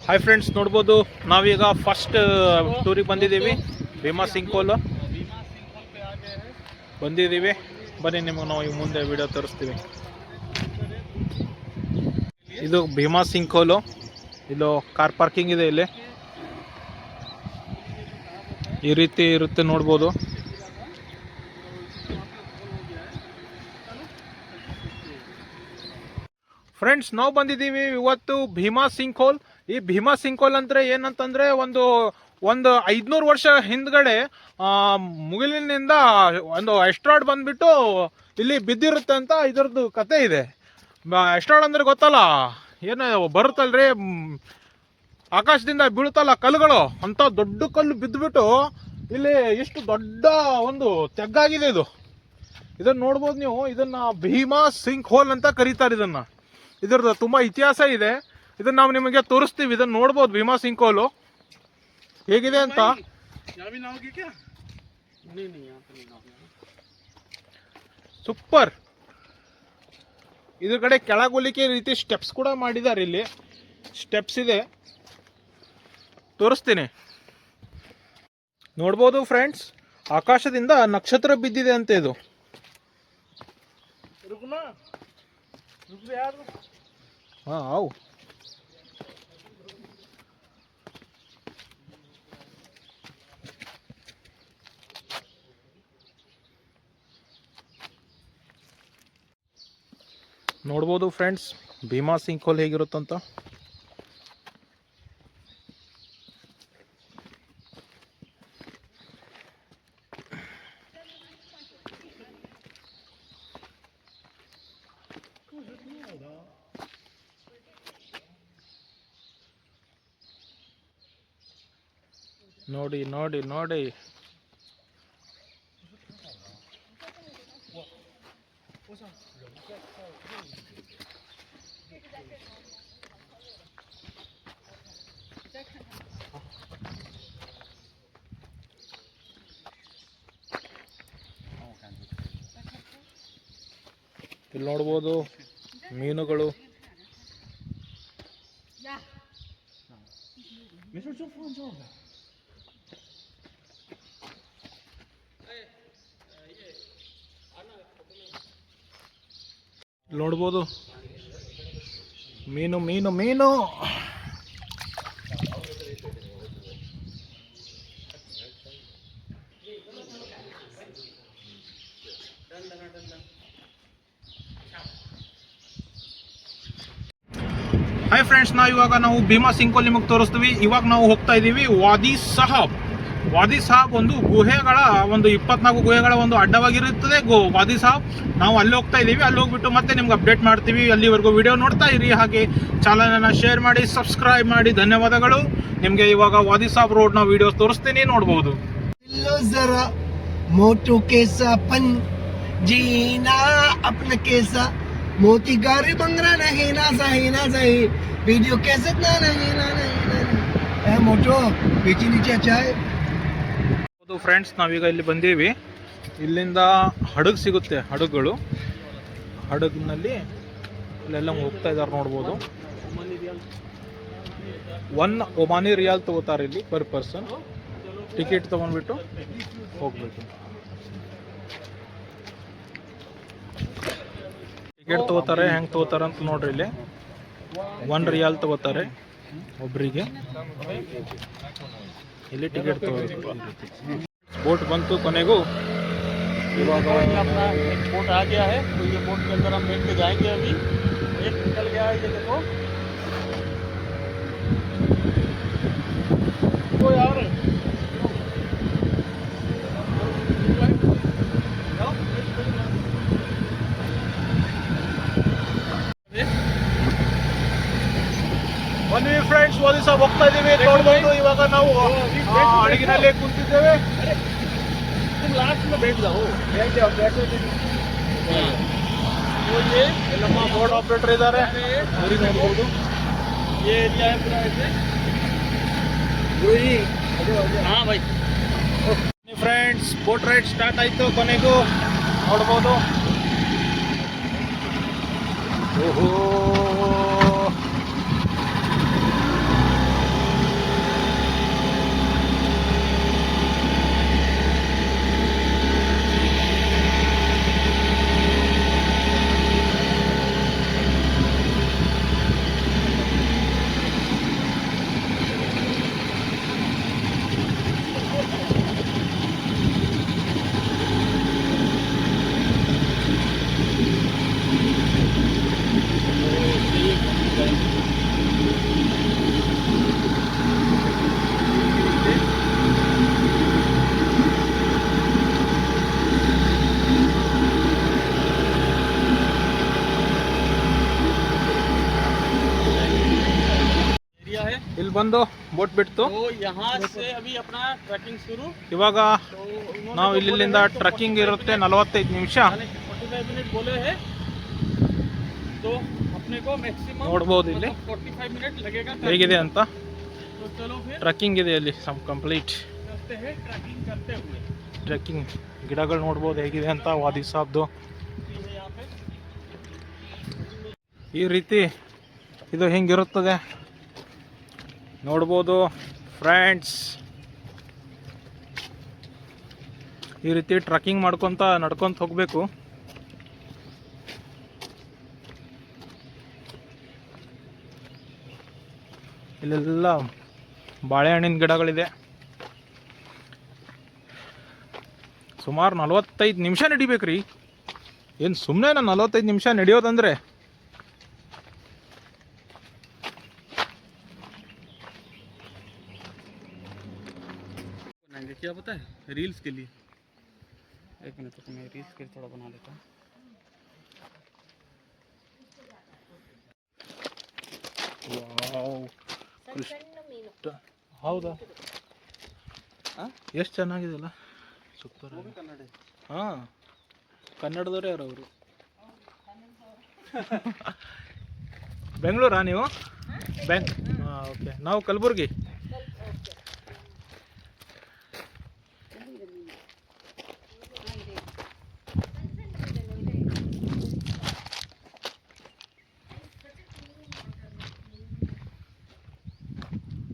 Hi friends, ನೋಡ್ಬೋದು ನಾವೀಗ first ಟೂರಿಗೆ ಬಂದಿದ್ದೀವಿ. ಭೀಮಾ ಸಿಂಕೋಲ್ ಬಂದಿದ್ದೀವಿ. ಬನ್ನಿ, ನಿಮಗೆ ನಾವು ಈ ಮುಂದೆ ವಿಡಿಯೋ ತೋರಿಸ್ತೀವಿ. ಇದು ಭೀಮಾ ಸಿಂಕೋಲು. ಇದು ಕಾರ್ ಪಾರ್ಕಿಂಗ್ ಇದೆ. ಇಲ್ಲಿ ಈ ರೀತಿ ಇರುತ್ತೆ, ನೋಡ್ಬೋದು. ಫ್ರೆಂಡ್ಸ್, ನಾವು ಬಂದಿದ್ದೀವಿ ಇವತ್ತು ಭೀಮಾ ಸಿಂಕೋಲ್. ಈ ಭೀಮಾ ಸಿಂಕೋಲ್ ಅಂದರೆ ಏನಂತಂದರೆ ಒಂದು 500 ವರ್ಷ ಹಿಂದ್ಗಡೆ ಮುಗಿಲಿನಿಂದ ಒಂದು ಎಸ್ಟ್ರಾಯ್ಡ್ ಬಂದ್ಬಿಟ್ಟು ಇಲ್ಲಿ ಬಿದ್ದಿರುತ್ತೆ ಅಂತ ಇದರದ್ದು ಕತೆ ಇದೆ. ಎಸ್ಟ್ರಾಯ್ಡ್ ಅಂದರೆ ಗೊತ್ತಲ್ಲ, ಏನು ಬರುತ್ತಲ್ರಿ, ಆಕಾಶದಿಂದ ಬೀಳುತ್ತಲ್ಲ ಕಲ್ಲುಗಳು, ಅಂತ ದೊಡ್ಡ ಕಲ್ಲು ಬಿದ್ದುಬಿಟ್ಟು ಇಲ್ಲಿ ಎಷ್ಟು ದೊಡ್ಡ ಒಂದು ತೆಗ್ಗಾಗಿದೆ. ಇದನ್ನು ನೋಡ್ಬೋದು ನೀವು. ಇದನ್ನು ಭೀಮಾ ಸಿಂಕ್ ಹೋಲ್ ಅಂತ ಕರೀತಾರೆ. ಇದರದ್ದು ತುಂಬ ಇತಿಹಾಸ ಇದೆ. ಇದನ್ನು ನಾವು ನಿಮಗೆ ತೋರಿಸ್ತೀವಿ. ಇದನ್ನು ನೋಡ್ಬೋದು, ಭೀಮಾ ಸಿಂಕ್ ಹೋಲು ಹೇಗಿದೆ ಅಂತ. ಸೂಪರ್. ಇದ್ರ ಕಡೆ ಕೆಳಗೋಲಿಕೆ ರೀತಿ ಸ್ಟೆಪ್ಸ್ ಕೂಡ ಮಾಡಿದ್ದಾರೆ. ಇಲ್ಲಿ ಸ್ಟೆಪ್ಸ್ ಇದೆ, ತೋರಿಸ್ತೀನಿ. ನೋಡ್ಬೋದು ಫ್ರೆಂಡ್ಸ್, ಆಕಾಶದಿಂದ ನಕ್ಷತ್ರ ಬಿದ್ದಿದೆ ಅಂತ. ಇದು ಹಾಂ, ನೋಡ್ಬೋದು ಫ್ರೆಂಡ್ಸ್, ಭೀಮಾ ಸಿಂಕ್ ಹೋಲ್ ಹೇಗಿರುತ್ತಂತ. ನೋಡಿ ನೋಡಿ ನೋಡಿ, ಇಲ್ಲಿ ನೋಡ್ಬೋದು ಮೀನುಗಳು. ನೋಡ್ಬೋದು ಮೀನು ಮೀನು ಮೀನು. ಹಾಯ್ ಫ್ರೆಂಡ್ಸ್, ನಾವು ಭೀಮಾ ಸಿಂಕೋಲ್ ನಿಮಗೆ ತೋರಿಸ್ತೀವಿ. ಇವಾಗ ನಾವು ಹೋಗ್ತಾ ಇದ್ದೀವಿ ವಾದಿ ಸಾಹಬ್. ವಾದಿ ಸಾಹಬ್ ಒಂದು ಗುಹೆಗಳ 24 ಗುಹೆಗಳ ಒಂದು ಅಡ್ಡವಾಗಿರುತ್ತದೆ ವಾದಿ ಸಾಹಬ್. ನಾವು ಅಲ್ಲಿ ಹೋಗ್ತಾ ಇದ್ದೀವಿ. ಅಲ್ಲಿ ಹೋಗ್ಬಿಟ್ಟು ಮತ್ತೆ ನಿಮ್ಗೆ ಅಪ್ಡೇಟ್ ಮಾಡ್ತೀವಿ. ಅಲ್ಲಿವರೆಗೂ ವಿಡಿಯೋ ನೋಡ್ತಾ ಇರಿ. ಹಾಗೆ ಚಾನಲನ್ನು ಶೇರ್ ಮಾಡಿ, ಸಬ್ಸ್ಕ್ರೈಬ್ ಮಾಡಿ. ಧನ್ಯವಾದಗಳು. ನಿಮಗೆ ಇವಾಗ ವಾದಿ ಸಾಹಬ್ ರೋಡ್ನ ವಿಡಿಯೋ ತೋರಿಸ್ತೀನಿ, ನೋಡ್ಬೋದು. मोटू कैसा पन जीना अपना कैसा मोती गारी बंगरा नहीं ना सही वीडियो कैसे ना नहीं मोटो पीछे नीचे अच्छा है. ಫ್ರೆಂಡ್ಸ್, ನಾವೀಗ ಇಲ್ಲಿ ಬಂದೀವಿ. ಇಲ್ಲಿಂದ ಹಡಗು ಸಿಗುತ್ತೆ. ಹಡಗಿನಲ್ಲಿ ಇಲ್ಲೆಲ್ಲ ಹೋಗ್ತಾ ಇದ್ದಾರೆ, ನೋಡ್ಬೋದು. 1 ಒಮಾನಿ ರಿಯಾಲ್ ತಗೋತಾರೆ ಇಲ್ಲಿ ಪರ್ ಪರ್ಸನ್. ಟಿಕೆಟ್ ತಗೊಂಡ್ಬಿಟ್ಟು ಹೋಗ್ಬೇಕು. ಟಿಕೆಟ್ ತಗೋತಾರೆ. ಹೆಂಗೆ ತಗೋತಾರೆ ಅಂತ ನೋಡ್ರಿ. ಇಲ್ಲಿ 1 ರಿಯಾಲ್ ತಗೋತಾರೆ ಒಬ್ಬರಿಗೆ. ಇಲ್ಲಿ ಟಿಕೆಟ್ ತಗೋಬೇಕು. ಬೋಟ್ ಬಂತು ಕೊನೆಗೂ. ಇವಾಗ बोट आ गया है, तो ये बोट के अंदर हम बैठ के जाएंगे. अभी एक निकल गया है, ये देखो. तो यार ಬನ್ನಿ ಫ್ರೆಂಡ್ಸ್, ವಾದಿ ಸಾಹಬ್ ಹೋಗ್ತಾ ಇದ್ದೀವಿ. ನೋಡ್ಬೋದು, ಇವಾಗ ನಾವು ಹಡಗಿನಲ್ಲಿ ಕುಂತಿದ್ದೇವೆ. लास्ट में बैठ जाओ. ये ನಮ್ಮ ಬೋರ್ಡ್ ಆಪರೇಟರ್ ಇದ್ದಾರೆ. ನೋಡ್ಬೋದು, ये एरिया है पूरा ऐसे. हाँ भाई. ಫ್ರೆಂಡ್ಸ್, ಬೋಟ್ ರೈಡ್ ಸ್ಟಾರ್ಟ್ ಆಯಿತು ಕೊನೆಗೂ, ನೋಡ್ಬೋದು. ಓಹೋ, ಇಲ್ಲಿ ಬಂದು ಬೋಟ್ ಬಿಡ್ತು. तो यहाँ से अभी अपना ट्रैकिंग शुरू. ಇವಾಗ तो उन्होंने ನಾವು जो ಇಲ್ಲಿಂದ बोले हैं, तो ಟ್ರಕ್ಕಿಂಗ್ 45 ಇರುತ್ತೆ मिनट, 45 ನಿಮಿಷ. यानी कि 45 मिनट बोले हैं. तो अपने को मैक्सिमम ನೋಡ್ಬೋದು ಇಲ್ಲಿ 45 मिनट लगेगा. ಹೇಗಿದೆ ಅಂತ. तो चलो फिर ಟ್ರಕ್ಕಿಂಗ್ ಇದೆ ಅಲ್ಲಿ ಕಂಪ್ಲೀಟ್ करते हैं ट्रैकिंग करते हुए. ಟ್ರಕ್ಕಿಂಗ್. ಗಿಡಗಳು ನೋಡ್ಬೋದು ಹೇಗಿದೆ ಅಂತ ವಾದಿ ಸಾಬ್ದು. ये है यहाँ पे. ಈ ರೀತಿ ಇದು ಹಿಂಗಿರುತ್ತದೆ ನೋಡ್ಬೋದು ಫ್ರೆಂಡ್ಸ್. ಈ ರೀತಿ ಟ್ರಕ್ಕಿಂಗ್ ಮಾಡ್ಕೊತ ನಡ್ಕೊತ ಹೋಗಬೇಕು. ಇಲ್ಲೆಲ್ಲ ಬಾಳೆಹಣ್ಣಿನ ಗಿಡಗಳಿದೆ. ಸುಮಾರು 45 ನಿಮಿಷ ನಡಿಬೇಕ್ರಿ. ಏನು ಸುಮ್ಮನೆ 45 ನಿಮಿಷ ನಡೆಯೋದಂದ್ರೆ बनाएंगे क्या पता है, रील्स के लिए. एक मिनट तो मैं रील्स के लिए थोड़ा बना लेता हूँ. ವಾವ್ ಹೌದಾ? ಎಷ್ಟು ಚೆನ್ನಾಗಿದೆಲ್ಲ, ಸೂಪರ್. कन्नड़ है. ಹಾಂ, ಕನ್ನಡದವ್ರು ಯಾರು ಅವರು? ಬೆಂಗಳೂರಾ ನೀವು? ಹಾಂ, ಓಕೆ. ನಾವು ಕಲಬುರ್ಗಿ.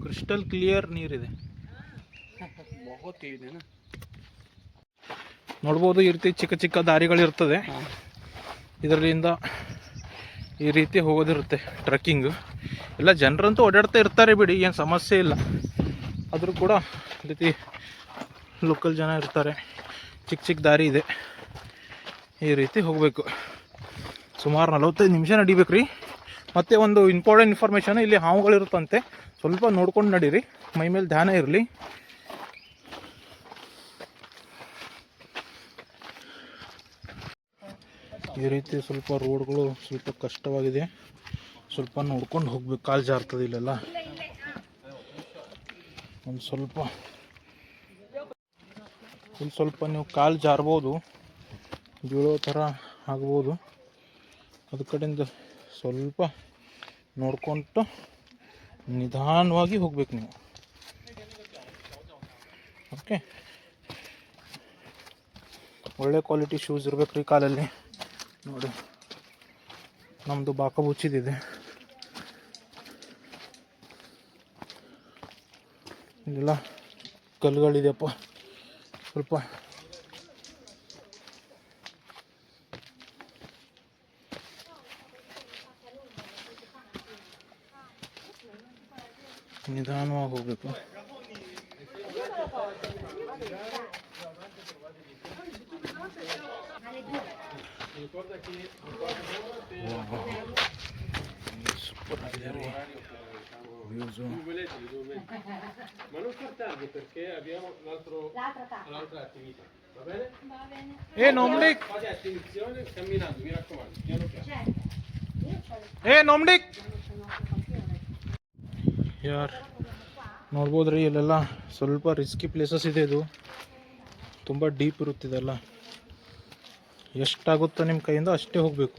ಕ್ರಿಸ್ಟಲ್ ಕ್ಲಿಯರ್ ನೀರಿದೆ. बहुत तेज है ना. ನೋಡ್ಬೋದು ಈ ರೀತಿ ಚಿಕ್ಕ ಚಿಕ್ಕ ದಾರಿಗಳಿರ್ತದೆ. ಇದರಿಂದ ಈ ರೀತಿ ಹೋಗೋದಿರುತ್ತೆ ಟ್ರಕ್ಕಿಂಗ್. ಎಲ್ಲ ಜನರಂತೂ ಓಡಾಡ್ತಾ ಇರ್ತಾರೆ ಬಿಡಿ, ಏನು ಸಮಸ್ಯೆ ಇಲ್ಲ. ಆದರೂ ಕೂಡ ಈ ರೀತಿ ಲೋಕಲ್ ಜನ ಇರ್ತಾರೆ. ಚಿಕ್ಕ ಚಿಕ್ಕ ದಾರಿ ಇದೆ, ಈ ರೀತಿ ಹೋಗಬೇಕು. ಸುಮಾರು 45 ನಿಮಿಷ ನಡಿಬೇಕು ರೀ. ಮತ್ತು ಒಂದು ಇಂಪಾರ್ಟೆಂಟ್ ಇನ್ಫಾರ್ಮೇಷನ್, ಇಲ್ಲಿ ಹಾವುಗಳಿರುತ್ತಂತೆ, ಸ್ವಲ್ಪ ನೋಡ್ಕೊಂಡು ನಡೀರಿ, ಮೈ ಮೇಲೆ ಧ್ಯಾನ ಇರಲಿ. ಈ ರೀತಿ ಸ್ವಲ್ಪ ರೋಡ್ಗಳು ಸ್ವಲ್ಪ ಕಷ್ಟವಾಗಿದೆ, ಸ್ವಲ್ಪ ನೋಡ್ಕೊಂಡು ಹೋಗ್ಬೇಕು. ಕಾಲು ಜಾರ್ತದೆ ಇಲ್ಲೆಲ್ಲ. ಒಂದು ಸ್ವಲ್ಪ ನೀವು ಕಾಲು ಜಾರ್ಬೋದು, ಬೀಳೋ ಥರ ಆಗ್ಬೋದು. ಅದ ಕಡೆಯಿಂದ ಸ್ವಲ್ಪ ನೋಡ್ಕೊಂಡು ನಿಧಾನವಾಗಿ ಹೋಗ್ಬೇಕು ನೀವು. ಓಕೆ, ಒಳ್ಳೆ ಕ್ವಾಲಿಟಿ ಶೂಸ್ ಇರ್ಬೇಕು ರೀ ಕಾಲಲ್ಲಿ. ನೋಡಿ, ನಮ್ಮದು ಬಾಕ ಬುಚ್ಚಿದಿದೆ. ಇಲ್ಲೆಲ್ಲ ಕಲ್ಲುಗಳಿದೆಯಪ್ಪ. ಸ್ವಲ್ಪ ನಿಧಾನವಾಗಿ ಹೋಗ್ಬೇಕು. ಸೂಪರ್ ಆಗಿದೆ ರೀ ವ್ಯೂಸು. ಏ ನೊಮ್ಡಿಕ್, ಯಾರ್ ನೋಡ್ಬೋದ್ರಿ. ಇಲ್ಲೆಲ್ಲ ಸ್ವಲ್ಪ ರಿಸ್ಕಿ ಪ್ಲೇಸಸ್ ಇದೆ. ಇದು ತುಂಬ ಡೀಪ್ ಇರುತ್ತಿದೆಲ್ಲ. ಎಷ್ಟಾಗುತ್ತೋ ನಿಮ್ಮ ಕೈಯಿಂದ ಅಷ್ಟೇ ಹೋಗಬೇಕು.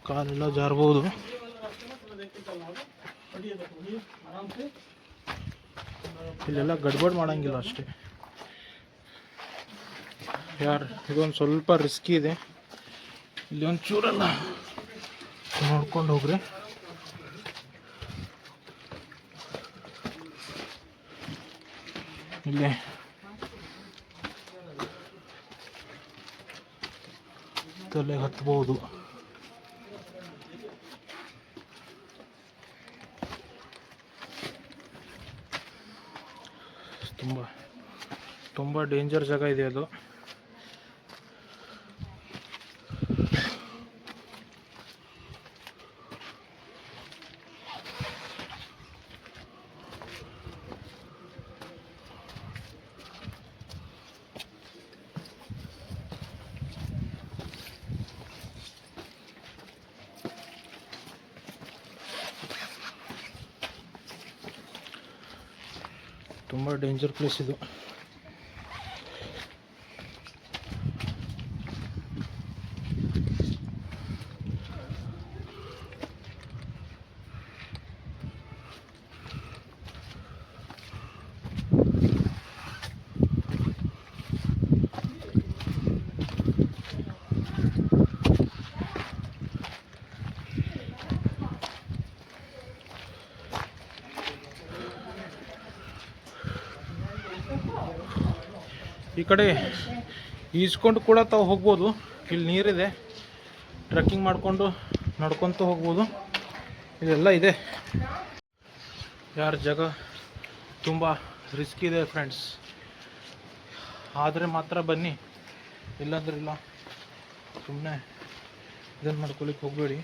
ಕಾಲೆಲ್ಲ ಜಾರ್ಬೋದು. ಇಲ್ಲೆಲ್ಲ ಗಡ್ಬಡ್ ಮಾಡಂಗಿಲ್ಲ ಅಷ್ಟೇ. ಇದೊಂದು ಸ್ವಲ್ಪ ರಿಸ್ಕಿ ಇದೆ. ಇಲ್ಲಿ ಒಂದು ಚೂರಲ್ಲ ನೋಡ್ಕೊಂಡು ಹೋಗ್ರಿ. ಇಲ್ಲಿ ತಲೆ ಹತ್ಬೋದು. ತುಂಬ ಡೇಂಜರ್ ಜಾಗ ಇದೆ ಅದು. ತುಂಬ ಡೇಂಜರ್ ಪ್ಲೇಸ್ ಇದು. ಈ ಕಡೆ ಈಜ್ಕೊಂಡು ಕೂಡ ತಾವು ಹೋಗ್ಬೋದು. ಇಲ್ಲಿ ನೀರಿದೆ, ಟ್ರೆಕ್ಕಿಂಗ್ ಮಾಡಿಕೊಂಡು ನಡ್ಕೊತ ಹೋಗ್ಬೋದು. ಇದೆಲ್ಲ ಇದೆ. ಯಾರ ಜಾಗ ತುಂಬ ರಿಸ್ಕ್ ಇದೆ ಫ್ರೆಂಡ್ಸ್, ಆದರೆ ಮಾತ್ರ ಬನ್ನಿ, ಇಲ್ಲಾಂದ್ರೆ ಇಲ್ಲ. ಸುಮ್ಮನೆ ಇದನ್ನು ಮಾಡ್ಕೊಲಿಕ್ಕೆ ಹೋಗಬೇಡಿ,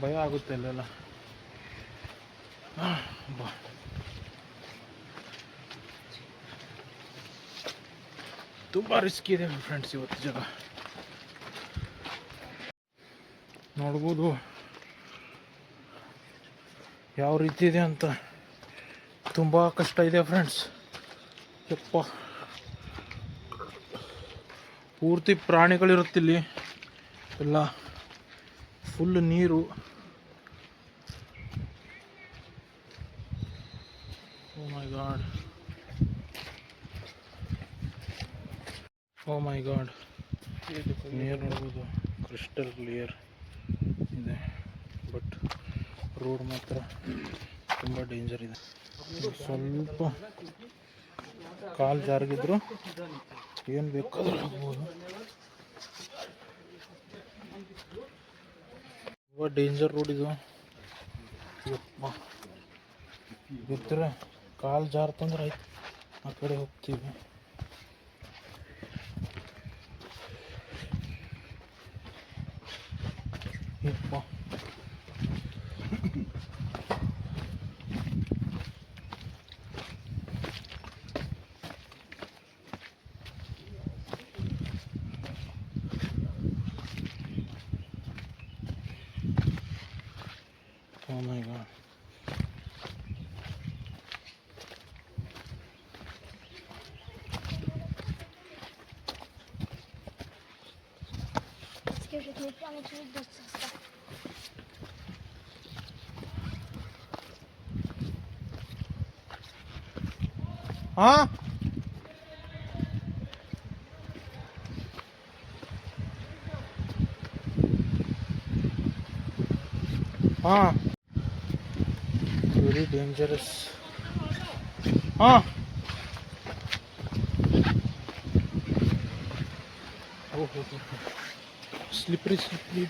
ಭಯ ಆಗುತ್ತೆ ಅಲ್ಲೆಲ್ಲ. ಬಾ, ತುಂಬ ರಿಸ್ಕ್ ಇದೆ ಫ್ರೆಂಡ್ಸ್ ಇವತ್ತು ಜಾಗ. ನೋಡ್ಬೋದು ಯಾವ ರೀತಿ ಇದೆ ಅಂತ. ತುಂಬ ಕಷ್ಟ ಇದೆ ಫ್ರೆಂಡ್ಸ್. ಯಪ್ಪ, ಪೂರ್ತಿ ಪ್ರಾಣಿಗಳಿರುತ್ತಿಲ್ಲಿ ಎಲ್ಲ, ಫುಲ್ ನೀರು. ಓ ಮೈ ಗಾಡ್, ಓ ಮೈ ಗಾಡ್. ನೀರು ನೋಡ್ಬೋದು, ಕ್ರಿಸ್ಟಲ್ ಕ್ಲಿಯರ್ ಇದೆ. ಬಟ್ ರೋಡ್ ಮಾತ್ರ ತುಂಬ ಡೇಂಜರ್ ಇದೆ. ಸ್ವಲ್ಪ ಕಾಲು ಜಾರಗಿದ್ರು ಏನು ಬೇಕಾದ್ರೂ ಹೋಗ್ಬೋದು. ತುಂಬ ಡೇಂಜರ್ ರೋಡ್ ಇದು. ಯಪ್ಪ, ಬಿದ್ದರೆ ಕಾಲು ಜಾರ್ತಂದ್ರೆ ಆಯ್ತು, ಆ ಕಡೆ ಹೋಗ್ತೀವಿ. ಯಪ್ಪ, oh my god. Скажи, мне прямо через дождь стал. ಹಾಂ, ಹಾಂ, ವೆರಿ ಡೇಂಜರಸ್. ಹಾಂ, ಓಹೋ, slippery slippery.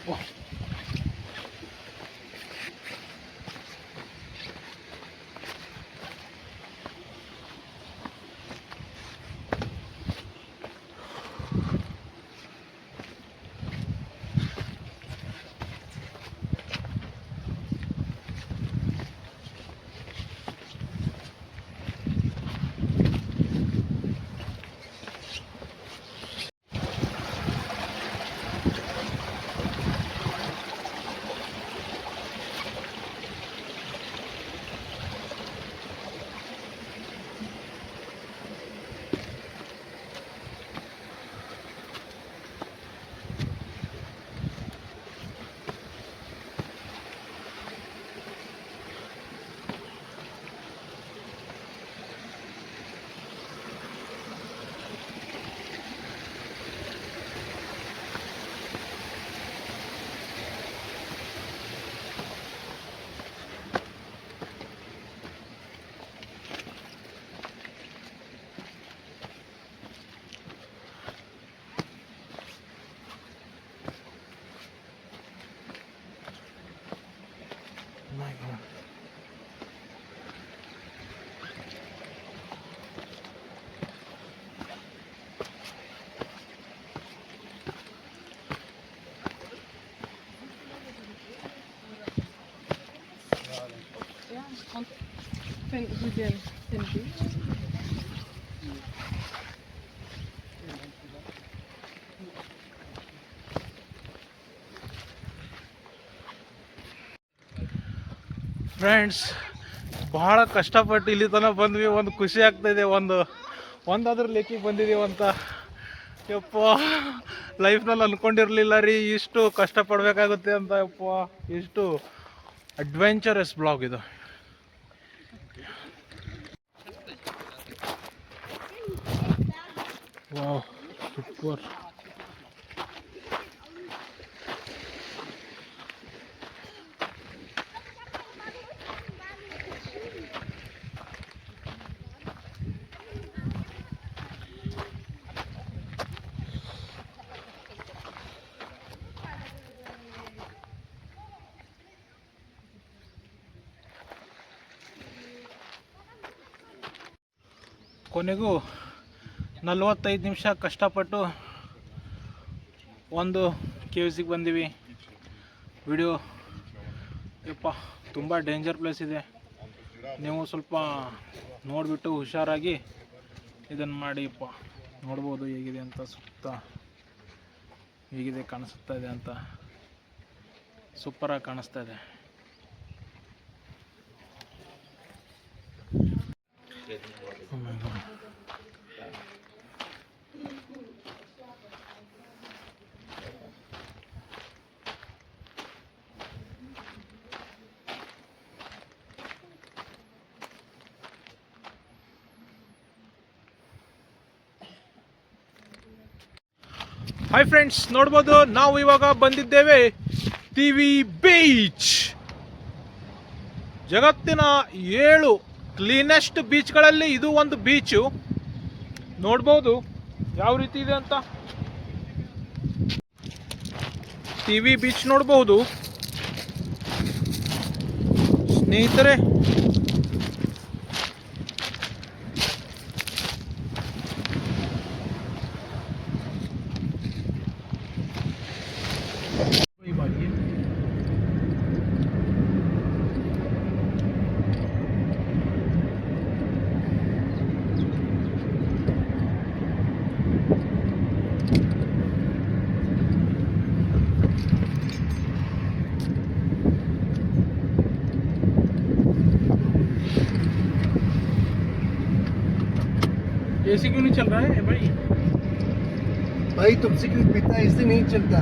My God. Ja, want vind je den die? Friends, ಬಹಳ ಕಷ್ಟಪಟ್ಟು ಇಲ್ಲಿ ತನಕ ಬಂದ್ವಿ. ಒಂದು ಖುಷಿ ಆಗ್ತಾಯಿದೆ, ಒಂದಾದ್ರೂ ಲೇಕಿಗೆ ಬಂದಿದ್ದೀವಿ ಅಂತ. ಯಪ್ಪ, ಲೈಫ್ನಲ್ಲಿ ಅಂದ್ಕೊಂಡಿರಲಿಲ್ಲ ರೀ ಇಷ್ಟು ಕಷ್ಟಪಡಬೇಕಾಗುತ್ತೆ ಅಂತ. ಯಪ್ಪ, ಇಷ್ಟು ಅಡ್ವೆಂಚರಸ್ ಬ್ಲಾಗ್ ಇದು. Wow, super. ಕೊನೆಗೂ 45 ನಿಮಿಷ ಕಷ್ಟಪಟ್ಟು ಒಂದು ಕೇವ್ಸಿಗೆ ಬಂದೀವಿ. ವಿಡಿಯೋ ಯಪ್ಪ ತುಂಬ ಡೇಂಜರ್ ಪ್ಲೇಸ್ ಇದೆ. ನೀವು ಸ್ವಲ್ಪ ನೋಡಿಬಿಟ್ಟು ಹುಷಾರಾಗಿ ಇದನ್ನು ಮಾಡಿ. ಯಪ್ಪ ನೋಡ್ಬೋದು ಹೇಗಿದೆ ಅಂತ, ಸುತ್ತ ಹೇಗಿದೆ ಕಾಣಿಸ್ತಾ ಇದೆ ಅಂತ. ಸೂಪರಾಗಿ ಕಾಣಿಸ್ತಾ ಇದೆ. ಹಾಯ್ ಫ್ರೆಂಡ್ಸ್, ನೋಡ್ಬೋದು ನಾವು ಇವಾಗ ಬಂದಿದ್ದೇವೆ ಟಿವಿ ಬೀಚ್. ಜಗತ್ತಿನ 7 ಕ್ಲೀನೆಸ್ಟ್ ಬೀಚ್ಗಳಲ್ಲಿ ಇದು ಒಂದು ಬೀಚು. ನೋಡ್ಬೋದು ಯಾವ ರೀತಿ ಇದೆ ಅಂತ. ಟಿವಿ ಬೀಚ್ ನೋಡ್ಬೋದು ಸ್ನೇಹಿತರೆ. एसी क्यों नहीं चल रहा है भाई? भाई तुमसे क्यों पीता है, इससे नहीं चलता।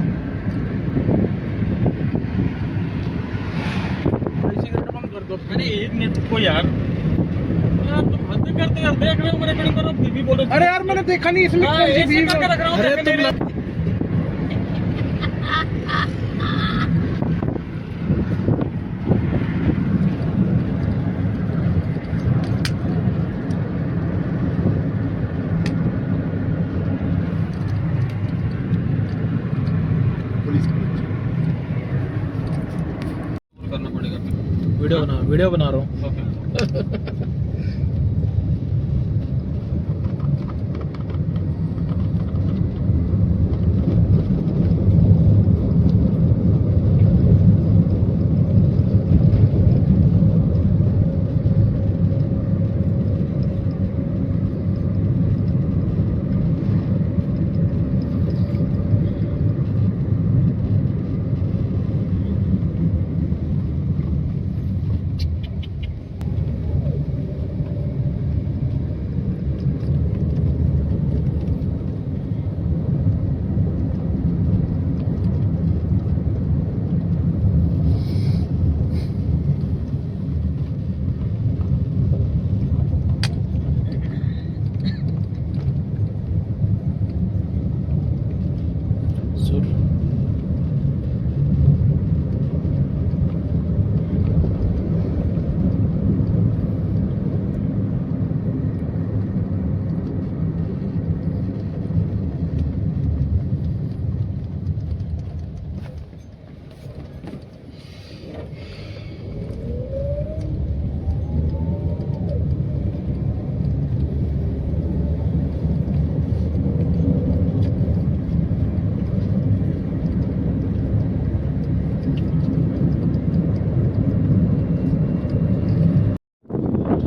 सिगरेट बंद कर दो। अरे एक मिनट को यार, तुम हद करते यार। देख रहे हो मेरे कहीं करो, बीवी बोलो। अरे यार मैंने देखा नहीं इसमें कौन सी बीवी है? अरे तुम करना पड़ेगा। वीडियो बना रहा हूँ। ओके।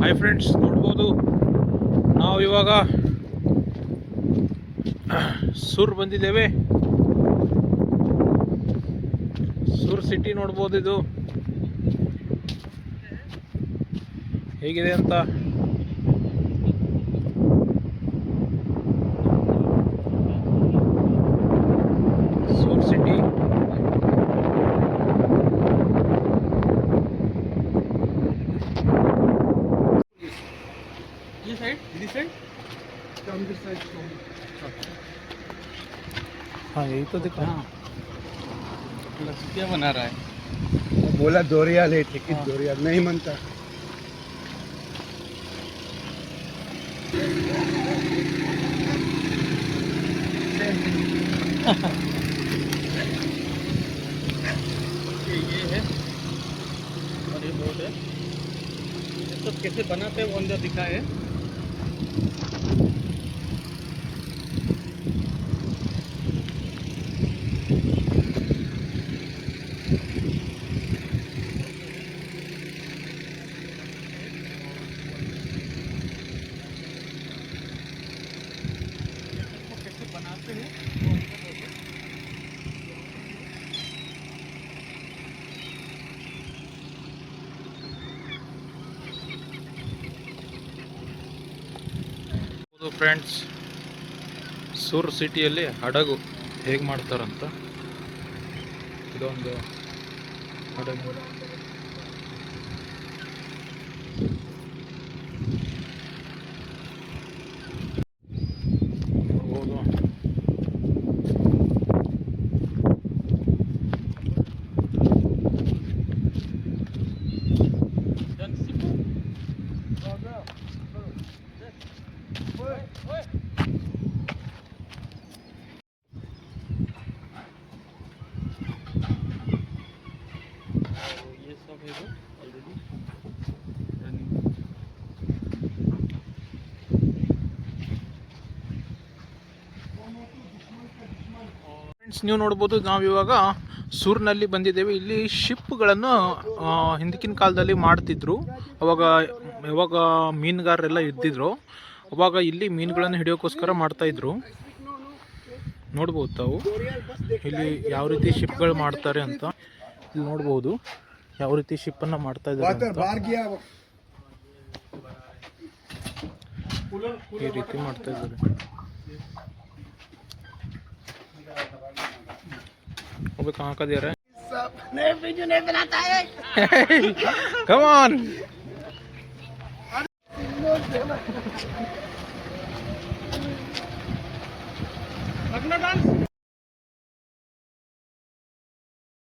ಹಾಯ್ ಫ್ರೆಂಡ್ಸ್, ನೋಡ್ಬೋದು ನಾವು ಇವಾಗ ಸೂರ್ ಬಂದಿದ್ದೇವೆ. ಸೂರ್ ಸಿಟಿ ನೋಡ್ಬೋದು. ಇದು ಹೇಗಿದೆ ಅಂತ. ಸೂರ್ ಸಿಟಿ ये साइड दिस साइड हाँ यही तो दिखा. क्या बना रहा है? बोला 2 रियाल है टिकट, 2 रियाल नहीं मानता. ये है और ये बोर्ड है. ये सब कैसे बनाते हैं वो अंदर दिखा है. कैसे बनाते हैं वो अंदर बोर्ड है. ಫ್ರೆಂಡ್ಸ್, ಸೂರ್ ಸಿಟಿಯಲ್ಲಿ ಹಡಗು ಹೇಗೆ ಮಾಡ್ತಾರಂತ. ಇದೊಂದು ಹಡಗು. ಹೌದು. ये सब है वो ऑलरेडी ಫ್ರೆಂಡ್ಸ್, ನೀವು ನೋಡ್ಬೋದು, ನಾವಿವಾಗ ಸೂರ್ನಲ್ಲಿ ಬಂದಿದ್ದೇವೆ. ಇಲ್ಲಿ ಶಿಪ್ಗಳನ್ನು ಹಿಂದಕ್ಕಿನ ಕಾಲದಲ್ಲಿ ಮಾಡ್ತಿದ್ರು. ಯಾವಾಗ ಮೀನುಗಾರರೆಲ್ಲ ಇದ್ದಿದ್ರು, ಅವಾಗ ಇಲ್ಲಿ ಮೀನುಗಳನ್ನು ಹಿಡಿಯೋಕ್ಕೋಸ್ಕರ ಮಾಡ್ತಾಯಿದ್ರು. ನೋಡ್ಬೋದು ತಾವು ಇಲ್ಲಿ ಯಾವ ರೀತಿ ಶಿಪ್ಗಳು ಮಾಡ್ತಾರೆ ಅಂತ. ಇಲ್ಲಿ ನೋಡ್ಬೋದು ಯಾವ ರೀತಿ ಶಿಪ್ಪನ್ನು ಮಾಡ್ತಾ ಇದ್ದಾರೆ ಅಂತ. ಈ ರೀತಿ ಮಾಡ್ತಾ ಇದ್ದಾರೆ. अबे कहाँ का दे रहा है? वीडियो नहीं बनाता है. Come on. अपना डांस